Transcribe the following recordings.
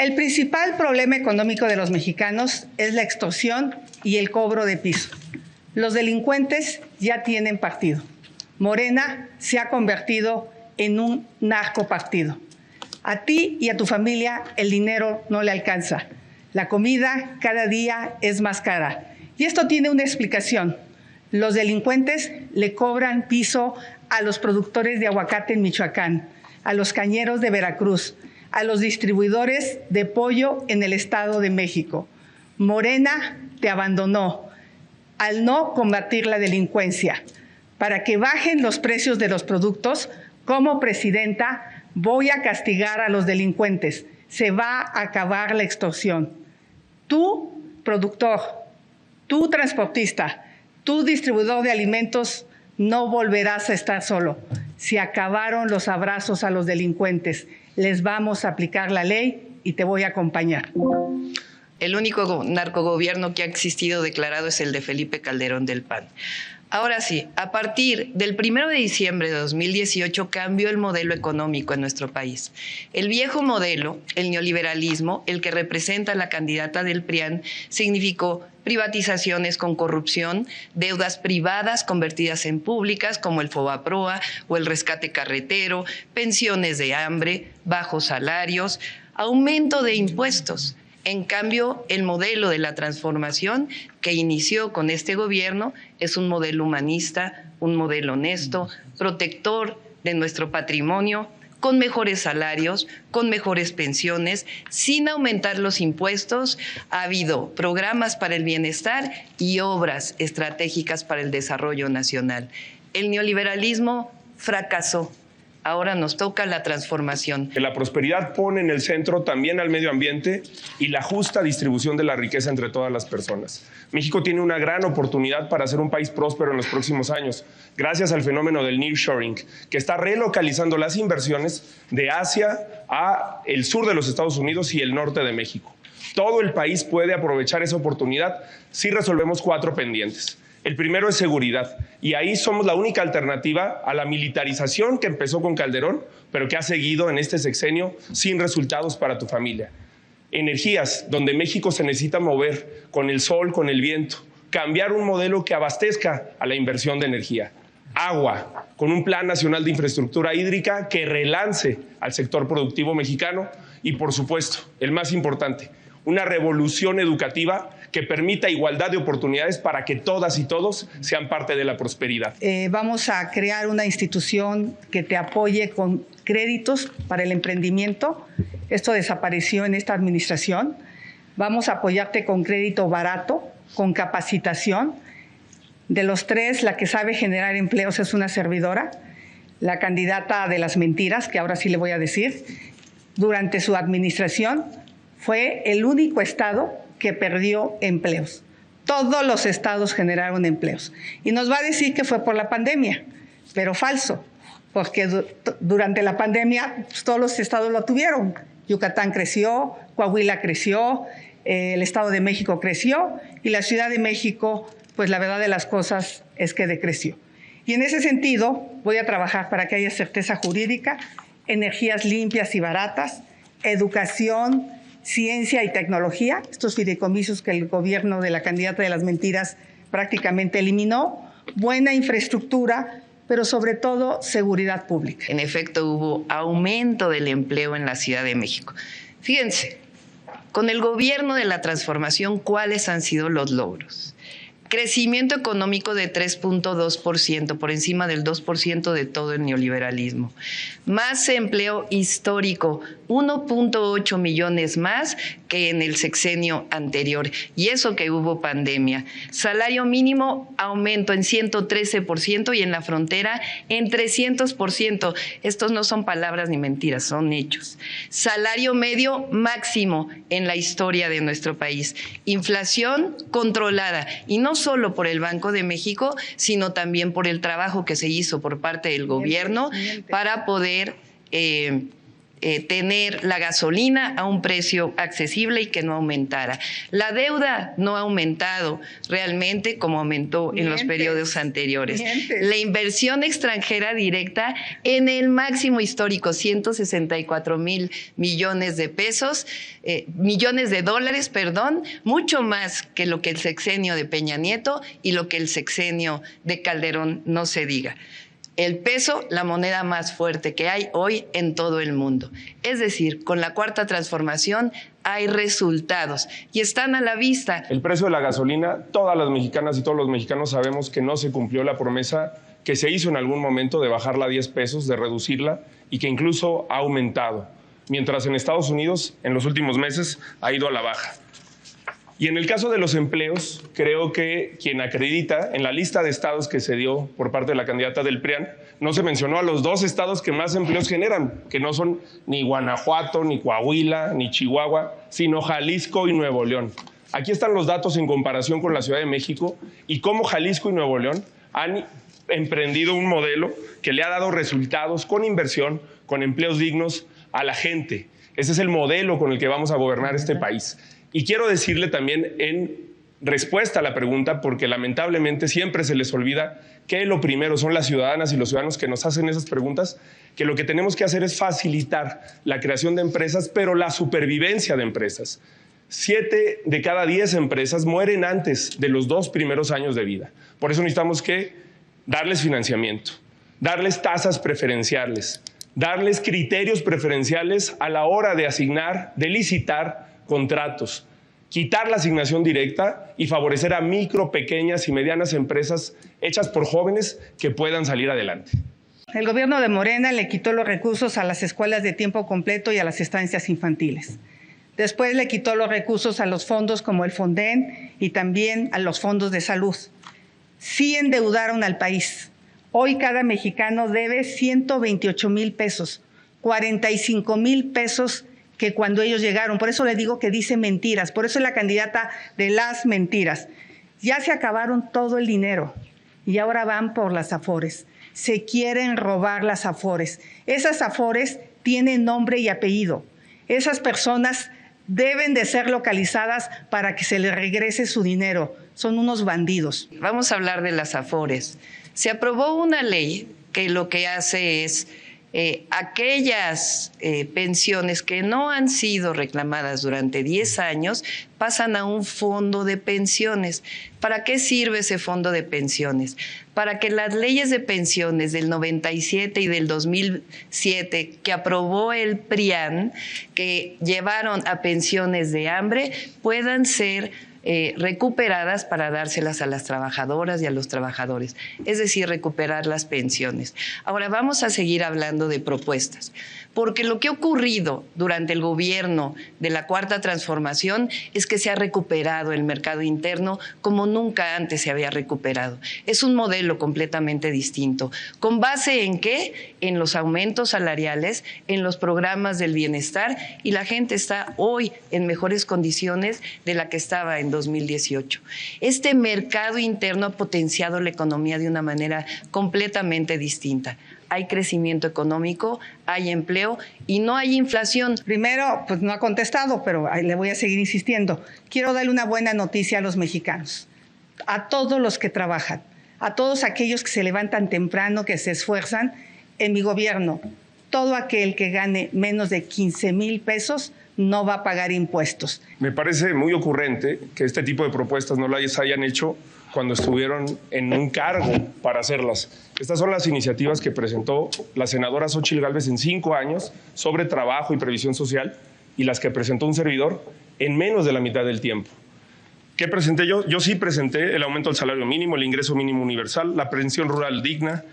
El principal problema económico de los mexicanos es la extorsión y el cobro de piso. Los delincuentes ya tienen partido. Morena se ha convertido en un narcopartido. A ti y a tu familia el dinero no le alcanza. La comida cada día es más cara. Y esto tiene una explicación. Los delincuentes le cobran piso a los productores de aguacate en Michoacán, a los cañeros de Veracruz, a los distribuidores de pollo en el Estado de México. Morena te abandonó al no combatir la delincuencia. Para que bajen los precios de los productos, como presidenta voy a castigar a los delincuentes. Se va a acabar la extorsión. Tú, productor, tú, transportista, tú, distribuidor de alimentos, no volverás a estar solo. Se acabaron los abrazos a los delincuentes. Les vamos a aplicar la ley y te voy a acompañar. El único narcogobierno que ha existido declarado es el de Felipe Calderón del PAN. Ahora sí, a partir del 1 de diciembre de 2018 cambió el modelo económico en nuestro país. El viejo modelo, el neoliberalismo, el que representa la candidata del PRIAN, significó privatizaciones con corrupción, deudas privadas convertidas en públicas como el Fobaproa o el rescate carretero, pensiones de hambre, bajos salarios, aumento de impuestos. En cambio, el modelo de la transformación que inició con este gobierno es un modelo humanista, un modelo honesto, protector de nuestro patrimonio, con mejores salarios, con mejores pensiones, sin aumentar los impuestos. Ha habido programas para el bienestar y obras estratégicas para el desarrollo nacional. El neoliberalismo fracasó. Ahora nos toca la transformación. La prosperidad pone en el centro también al medio ambiente y la justa distribución de la riqueza entre todas las personas. México tiene una gran oportunidad para ser un país próspero en los próximos años, gracias al fenómeno del nearshoring, que está relocalizando las inversiones de Asia a el sur de los Estados Unidos y el norte de México. Todo el país puede aprovechar esa oportunidad si resolvemos 4 pendientes. El primero es seguridad, y ahí somos la única alternativa a la militarización que empezó con Calderón, pero que ha seguido en este sexenio sin resultados para tu familia. Energías, donde México se necesita mover con el sol, con el viento, cambiar un modelo que abastezca a la inversión de energía. Agua, con un plan nacional de infraestructura hídrica que relance al sector productivo mexicano y, por supuesto, el más importante, una revolución educativa que permita igualdad de oportunidades para que todas y todos sean parte de la prosperidad. Vamos a crear una institución que te apoye con créditos para el emprendimiento. Esto desapareció en esta administración. Vamos a apoyarte con crédito barato, con capacitación. De los 3, la que sabe generar empleos es una servidora, la candidata de las mentiras, que ahora sí le voy a decir. Durante su administración fue el único estado que perdió empleos. Todos los estados generaron empleos. Y nos va a decir que fue por la pandemia, pero falso, porque durante la pandemia pues, todos los estados lo tuvieron. Yucatán creció, Coahuila creció, el Estado de México creció y la Ciudad de México, pues la verdad de las cosas es que decreció. Y en ese sentido voy a trabajar para que haya certeza jurídica, energías limpias y baratas, educación, ciencia y tecnología, estos fideicomisos que el gobierno de la candidata de las mentiras prácticamente eliminó, buena infraestructura, pero sobre todo seguridad pública. En efecto, hubo aumento del empleo en la Ciudad de México. Fíjense, con el gobierno de la transformación, ¿cuáles han sido los logros? Crecimiento económico de 3.2%, por encima del 2% de todo el neoliberalismo. Más empleo histórico, 1.8 millones más que en el sexenio anterior. Y eso que hubo pandemia. Salario mínimo, aumento en 113% y en la frontera en 300%. Estos no son palabras ni mentiras, son hechos. Salario medio máximo en la historia de nuestro país. Inflación controlada. Y no solo por el Banco de México, sino también por el trabajo que se hizo por parte del gobierno para poder tener la gasolina a un precio accesible y que no aumentara. La deuda no ha aumentado realmente como aumentó en los periodos anteriores. La inversión extranjera directa en el máximo histórico, 164,000 millones de pesos, millones de dólares, perdón, mucho más que lo que el sexenio de Peña Nieto y lo que el sexenio de Calderón, no se diga. El peso, la moneda más fuerte que hay hoy en todo el mundo. Es decir, con la Cuarta Transformación hay resultados y están a la vista. El precio de la gasolina, todas las mexicanas y todos los mexicanos sabemos que no se cumplió la promesa que se hizo en algún momento de bajarla a 10 pesos, de reducirla y que incluso ha aumentado. Mientras en Estados Unidos, en los últimos meses, ha ido a la baja. Y en el caso de los empleos, creo que quien acredita en la lista de estados que se dio por parte de la candidata del PRIAN, no se mencionó a los 2 estados que más empleos generan, que no son ni Guanajuato, ni Coahuila, ni Chihuahua, sino Jalisco y Nuevo León. Aquí están los datos en comparación con la Ciudad de México y cómo Jalisco y Nuevo León han emprendido un modelo que le ha dado resultados con inversión, con empleos dignos a la gente. Ese es el modelo con el que vamos a gobernar este país. Y quiero decirle también en respuesta a la pregunta, porque lamentablemente siempre se les olvida que lo primero son las ciudadanas y los ciudadanos que nos hacen esas preguntas, que lo que tenemos que hacer es facilitar la creación de empresas, pero la supervivencia de empresas. 7 de cada 10 empresas mueren antes de los 2 primeros años de vida. Por eso necesitamos que darles financiamiento, darles tasas preferenciales, darles criterios preferenciales a la hora de asignar, de licitar contratos, quitar la asignación directa y favorecer a micro, pequeñas y medianas empresas hechas por jóvenes que puedan salir adelante. El gobierno de Morena le quitó los recursos a las escuelas de tiempo completo y a las estancias infantiles. Después le quitó los recursos a los fondos como el Fonden y también a los fondos de salud. Sí endeudaron al país. Hoy cada mexicano debe 128,000 pesos, 45,000 pesos que cuando ellos llegaron. Por eso le digo que dice mentiras, por eso es la candidata de las mentiras. Ya se acabaron todo el dinero y ahora van por las Afores. Se quieren robar las Afores. Esas Afores tienen nombre y apellido. Esas personas deben de ser localizadas para que se les regrese su dinero. Son unos bandidos. Vamos a hablar de las Afores. Se aprobó una ley que lo que hace es aquellas pensiones que no han sido reclamadas durante 10 años pasan a un fondo de pensiones. ¿Para qué sirve ese fondo de pensiones? Para que las leyes de pensiones del 97 y del 2007 que aprobó el PRIAN, que llevaron a pensiones de hambre, puedan ser recuperadas para dárselas a las trabajadoras y a los trabajadores, es decir, recuperar las pensiones. Ahora vamos a seguir hablando de propuestas, porque lo que ha ocurrido durante el gobierno de la Cuarta Transformación es que se ha recuperado el mercado interno como nunca antes se había recuperado. Es un modelo completamente distinto. ¿Con base en qué? En los aumentos salariales, en los programas del bienestar, y la gente está hoy en mejores condiciones de la que estaba en 2018. Este mercado interno ha potenciado la economía de una manera completamente distinta. Hay crecimiento económico, hay empleo y no hay inflación. Primero, pues no ha contestado, pero le voy a seguir insistiendo. Quiero darle una buena noticia a los mexicanos, a todos los que trabajan, a todos aquellos que se levantan temprano, que se esfuerzan. En mi gobierno, todo aquel que gane menos de 15,000 pesos no va a pagar impuestos. Me parece muy ocurrente que este tipo de propuestas no las hayan hecho cuando estuvieron en un cargo para hacerlas. Estas son las iniciativas que presentó la senadora Xóchitl Gálvez en 5 años sobre trabajo y previsión social y las que presentó un servidor en menos de la mitad del tiempo. ¿Qué presenté yo? Yo sí presenté el aumento del salario mínimo, el ingreso mínimo universal, la pensión rural digna,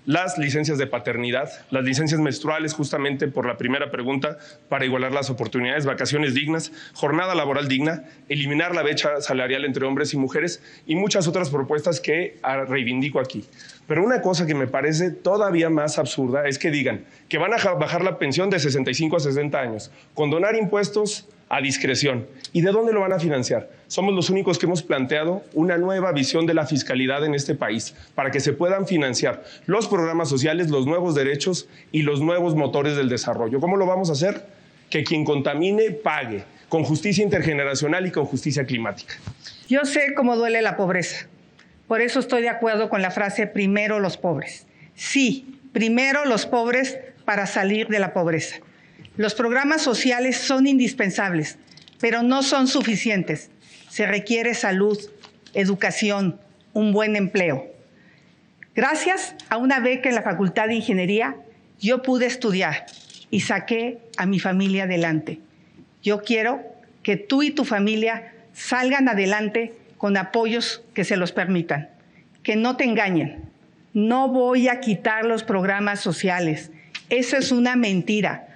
las licencias de paternidad, las licencias menstruales, justamente por la primera pregunta, para igualar las oportunidades, vacaciones dignas, jornada laboral digna, eliminar la brecha salarial entre hombres y mujeres y muchas otras propuestas que reivindico aquí. Pero una cosa que me parece todavía más absurda es que digan que van a bajar la pensión de 65 a 60 años, condonar impuestos a discreción. ¿Y de dónde lo van a financiar? Somos los únicos que hemos planteado una nueva visión de la fiscalidad en este país para que se puedan financiar los programas sociales, los nuevos derechos y los nuevos motores del desarrollo. ¿Cómo lo vamos a hacer? Que quien contamine pague, con justicia intergeneracional y con justicia climática. Yo sé cómo duele la pobreza. Por eso estoy de acuerdo con la frase primero los pobres. Sí, primero los pobres para salir de la pobreza. Los programas sociales son indispensables, pero no son suficientes. Se requiere salud, educación, un buen empleo. Gracias a una beca en la Facultad de Ingeniería, yo pude estudiar y saqué a mi familia adelante. Yo quiero que tú y tu familia salgan adelante con apoyos que se los permitan. Que no te engañen. No voy a quitar los programas sociales. Eso es una mentira.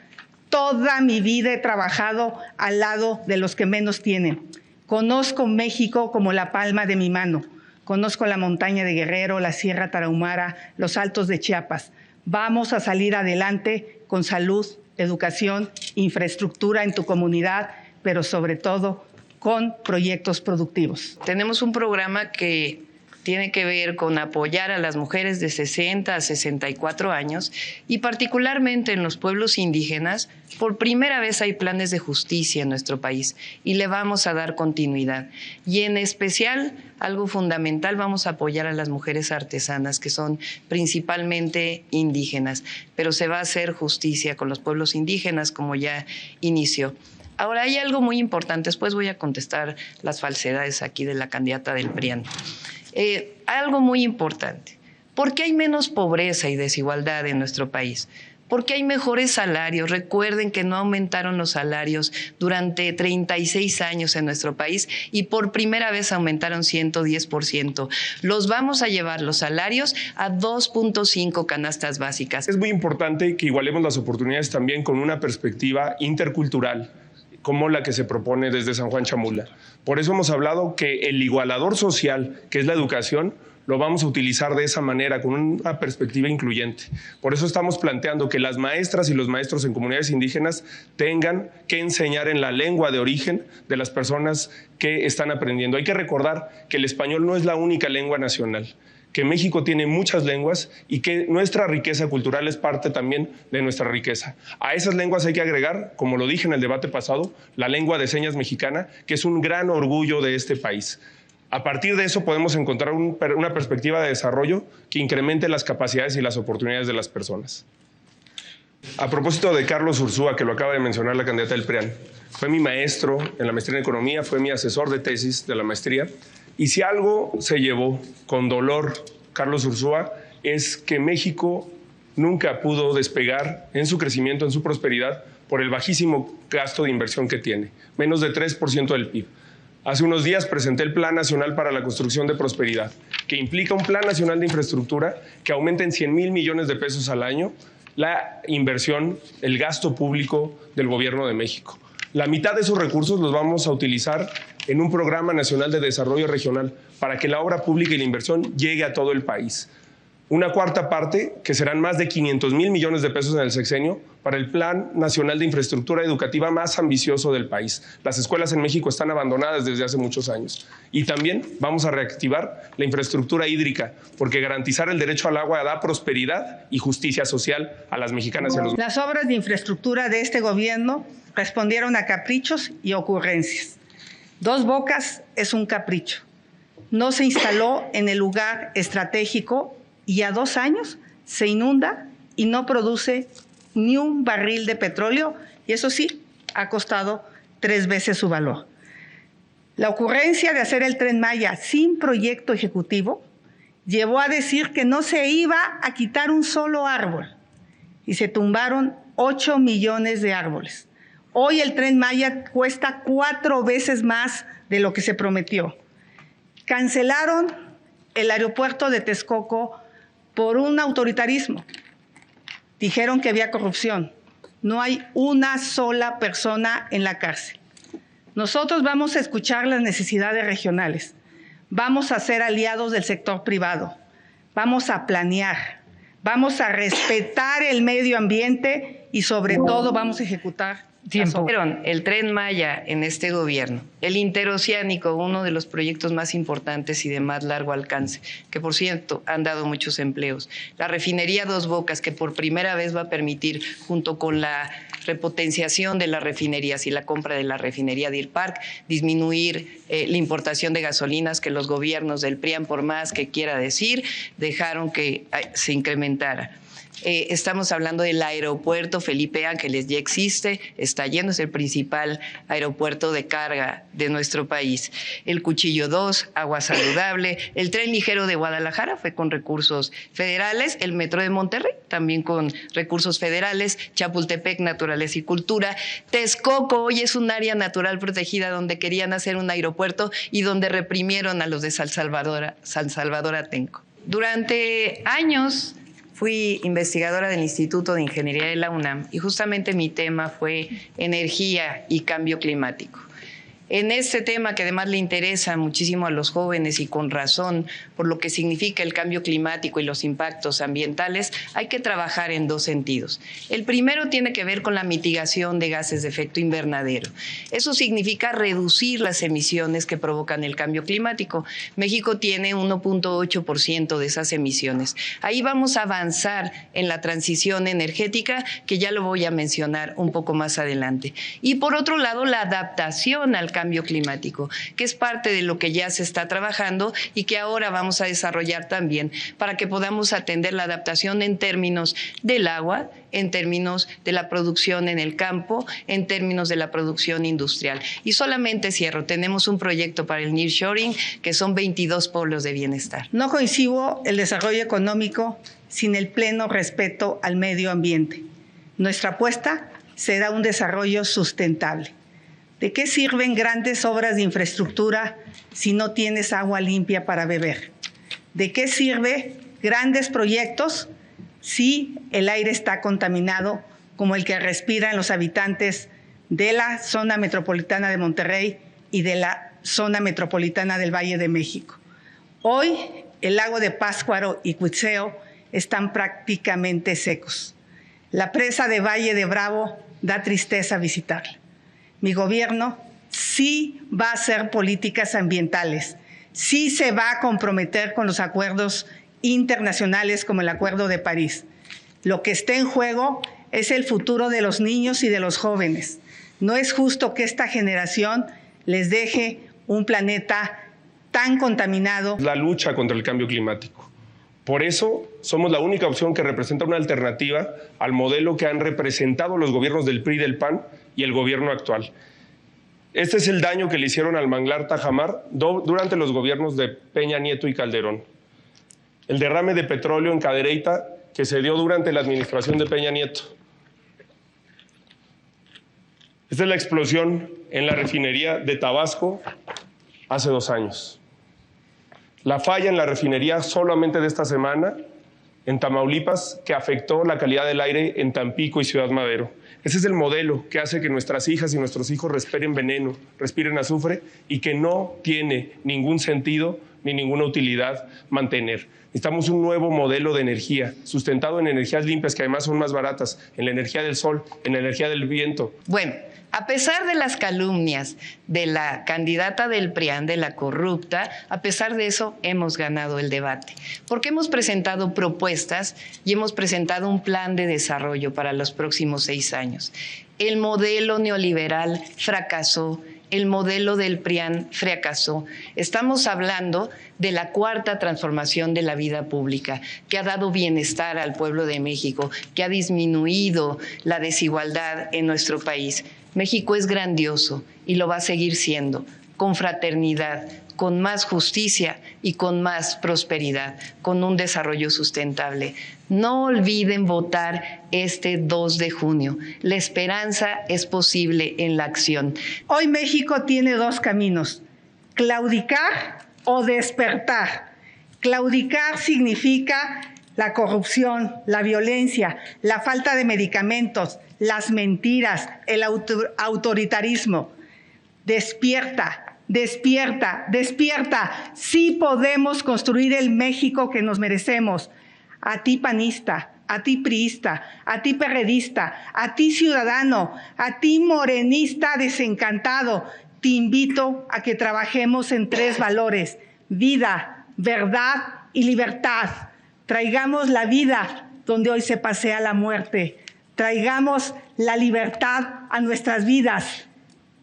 Toda mi vida he trabajado al lado de los que menos tienen. Conozco México como la palma de mi mano. Conozco la montaña de Guerrero, la Sierra Tarahumara, los Altos de Chiapas. Vamos a salir adelante con salud, educación, infraestructura en tu comunidad, pero sobre todo con proyectos productivos. Tenemos un programa que tiene que ver con apoyar a las mujeres de 60 a 64 años y particularmente en los pueblos indígenas. Por primera vez hay planes de justicia en nuestro país y le vamos a dar continuidad. Y en especial, algo fundamental, vamos a apoyar a las mujeres artesanas que son principalmente indígenas, pero se va a hacer justicia con los pueblos indígenas como ya inició. Ahora, hay algo muy importante, después voy a contestar las falsedades aquí de la candidata del PRIAN. Algo muy importante, ¿por qué hay menos pobreza y desigualdad en nuestro país? Porque hay mejores salarios. Recuerden que no aumentaron los salarios durante 36 años en nuestro país y por primera vez aumentaron 110%. Los vamos a llevar los salarios a 2.5 canastas básicas. Es muy importante que igualemos las oportunidades también con una perspectiva intercultural, como la que se propone desde San Juan Chamula. Por eso hemos hablado que el igualador social, que es la educación, lo vamos a utilizar de esa manera, con una perspectiva incluyente. Por eso estamos planteando que las maestras y los maestros en comunidades indígenas tengan que enseñar en la lengua de origen de las personas que están aprendiendo. Hay que recordar que el español no es la única lengua nacional, que México tiene muchas lenguas y que nuestra riqueza cultural es parte también de nuestra riqueza. A esas lenguas hay que agregar, como lo dije en el debate pasado, la lengua de señas mexicana, que es un gran orgullo de este país. A partir de eso podemos encontrar una perspectiva de desarrollo que incremente las capacidades y las oportunidades de las personas. A propósito de Carlos Ursúa, que lo acaba de mencionar la candidata del PRIAN, fue mi maestro en la maestría en Economía, fue mi asesor de tesis de la maestría. Y si algo se llevó con dolor Carlos Ursúa es que México nunca pudo despegar en su crecimiento, en su prosperidad, por el bajísimo gasto de inversión que tiene, menos de 3% del PIB. Hace unos días presenté el Plan Nacional para la Construcción de Prosperidad, que implica un Plan Nacional de Infraestructura que aumente en 100,000 millones de pesos al año la inversión, el gasto público del Gobierno de México. La mitad de esos recursos los vamos a utilizar en un programa nacional de desarrollo regional para que la obra pública y la inversión llegue a todo el país. Una cuarta parte, que serán más de 500,000 millones de pesos en el sexenio, para el Plan Nacional de Infraestructura Educativa más ambicioso del país. Las escuelas en México están abandonadas desde hace muchos años. Y también vamos a reactivar la infraestructura hídrica, porque garantizar el derecho al agua da prosperidad y justicia social a las mexicanas y a los... Las obras de infraestructura de este gobierno respondieron a caprichos y ocurrencias. Dos Bocas es un capricho. No se instaló en el lugar estratégico y a 2 años se inunda y no produce ni un barril de petróleo, y eso sí, ha costado 3 veces su valor. La ocurrencia de hacer el Tren Maya sin proyecto ejecutivo llevó a decir que no se iba a quitar un solo árbol y se tumbaron 8 millones de árboles. Hoy el Tren Maya cuesta 4 veces más de lo que se prometió. Cancelaron el aeropuerto de Texcoco por un autoritarismo. Dijeron que había corrupción. No hay una sola persona en la cárcel. Nosotros vamos a escuchar las necesidades regionales. Vamos a ser aliados del sector privado. Vamos a planear. Vamos a respetar el medio ambiente y sobre todo vamos a ejecutar Tiempo. El Tren Maya en este gobierno, el interoceánico, uno de los proyectos más importantes y de más largo alcance, que por cierto han dado muchos empleos. La refinería Dos Bocas, que por primera vez va a permitir, junto con la repotenciación de las refinerías y la compra de la refinería Deer Park, disminuir la importación de gasolinas que los gobiernos del PRIAN, por más que quiera decir, dejaron que se incrementara. Estamos hablando del aeropuerto Felipe Ángeles, ya existe, está lleno, es el principal aeropuerto de carga de nuestro país. El Cuchillo 2, agua saludable, el tren ligero de Guadalajara fue con recursos federales, el metro de Monterrey también con recursos federales, Chapultepec, naturaleza y cultura, Texcoco hoy es un área natural protegida donde querían hacer un aeropuerto y donde reprimieron a los de San Salvador Atenco. Durante años fui investigadora del Instituto de Ingeniería de la UNAM y justamente mi tema fue energía y cambio climático. En este tema, que además le interesa muchísimo a los jóvenes y con razón por lo que significa el cambio climático y los impactos ambientales, hay que trabajar en dos sentidos. El primero tiene que ver con la mitigación de gases de efecto invernadero. Eso significa reducir las emisiones que provocan el cambio climático. México tiene 1.8% de esas emisiones. Ahí vamos a avanzar en la transición energética, que ya lo voy a mencionar un poco más adelante. Y por otro lado, la adaptación al cambio climático, que es parte de lo que ya se está trabajando y que ahora vamos a desarrollar también para que podamos atender la adaptación en términos del agua, en términos de la producción en el campo, en términos de la producción industrial. Y solamente cierro, tenemos un proyecto para el nearshoring que son 22 pueblos de bienestar. No concibo el desarrollo económico sin el pleno respeto al medio ambiente. Nuestra apuesta será un desarrollo sustentable. ¿De qué sirven grandes obras de infraestructura si no tienes agua limpia para beber? ¿De qué sirve grandes proyectos si el aire está contaminado como el que respiran los habitantes de la zona metropolitana de Monterrey y de la zona metropolitana del Valle de México? Hoy el lago de Pátzcuaro y Cuitzeo están prácticamente secos. La presa de Valle de Bravo da tristeza visitarla. Mi gobierno sí va a hacer políticas ambientales, sí se va a comprometer con los acuerdos internacionales como el Acuerdo de París. Lo que está en juego es el futuro de los niños y de los jóvenes. No es justo que esta generación les deje un planeta tan contaminado. La lucha contra el cambio climático. Por eso somos la única opción que representa una alternativa al modelo que han representado los gobiernos del PRI y del PAN y el gobierno actual. Este es el daño que le hicieron al manglar Tajamar durante los gobiernos de Peña Nieto y Calderón. El derrame de petróleo en Cadereyta que se dio durante la administración de Peña Nieto. Esta es la explosión en la refinería de Tabasco hace 2 años. La falla en la refinería solamente de esta semana en Tamaulipas, que afectó la calidad del aire en Tampico y Ciudad Madero. Ese es el modelo que hace que nuestras hijas y nuestros hijos respiren veneno, respiren azufre y que no tiene ningún sentido ni ninguna utilidad mantener. Necesitamos un nuevo modelo de energía, sustentado en energías limpias, que además son más baratas, en la energía del sol, en la energía del viento. Bueno, a pesar de las calumnias de la candidata del PRIAN, de la corrupta, a pesar de eso hemos ganado el debate, porque hemos presentado propuestas y hemos presentado un plan de desarrollo para los próximos 6 años. El modelo neoliberal fracasó, el modelo del PRIAN fracasó. Estamos hablando de la 4ª transformación de la vida pública, que ha dado bienestar al pueblo de México, que ha disminuido la desigualdad en nuestro país. México es grandioso y lo va a seguir siendo, con fraternidad, con más justicia y con más prosperidad, con un desarrollo sustentable. No olviden votar este 2 de junio. La esperanza es posible en la acción. Hoy México tiene 2 caminos: claudicar o despertar. Claudicar significa la corrupción, la violencia, la falta de medicamentos, las mentiras, el autoritarismo. Despierta, despierta, despierta. Sí podemos construir el México que nos merecemos. A ti, panista, a ti priista, a ti perredista, a ti ciudadano, a ti morenista desencantado, te invito a que trabajemos en 3 valores: vida, verdad y libertad. Traigamos la vida donde hoy se pasea la muerte. Traigamos la libertad a nuestras vidas.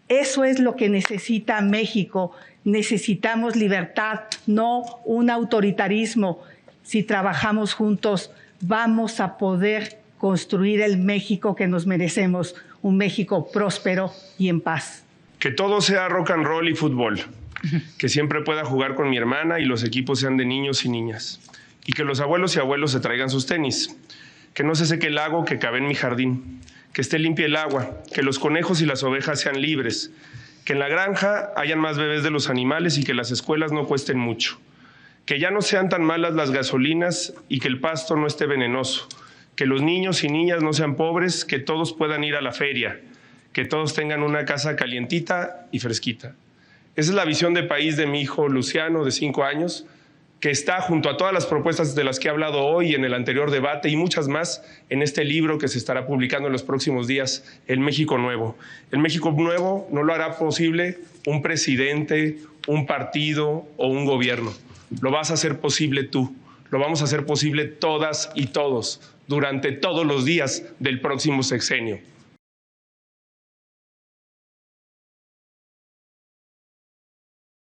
Eso es lo que necesita México. Necesitamos libertad, no un autoritarismo. Si trabajamos juntos, vamos a poder construir el México que nos merecemos, un México próspero y en paz. Que todo sea rock and roll y fútbol. Que siempre pueda jugar con mi hermana y los equipos sean de niños y niñas. Y que los abuelos y abuelos se traigan sus tenis. Que no se seque el lago que cabe en mi jardín. Que esté limpia el agua. Que los conejos y las ovejas sean libres. Que en la granja hayan más bebés de los animales y que las escuelas no cuesten mucho. Que ya no sean tan malas las gasolinas y que el pasto no esté venenoso. Que los niños y niñas no sean pobres, que todos puedan ir a la feria. Que todos tengan una casa calientita y fresquita. Esa es la visión de país de mi hijo Luciano, de 5 años, que está junto a todas las propuestas de las que he hablado hoy en el anterior debate y muchas más en este libro que se estará publicando en los próximos días, El México Nuevo. El México Nuevo no lo hará posible un presidente, un partido o un gobierno. Lo vas a hacer posible tú, lo vamos a hacer posible todas y todos durante todos los días del próximo sexenio.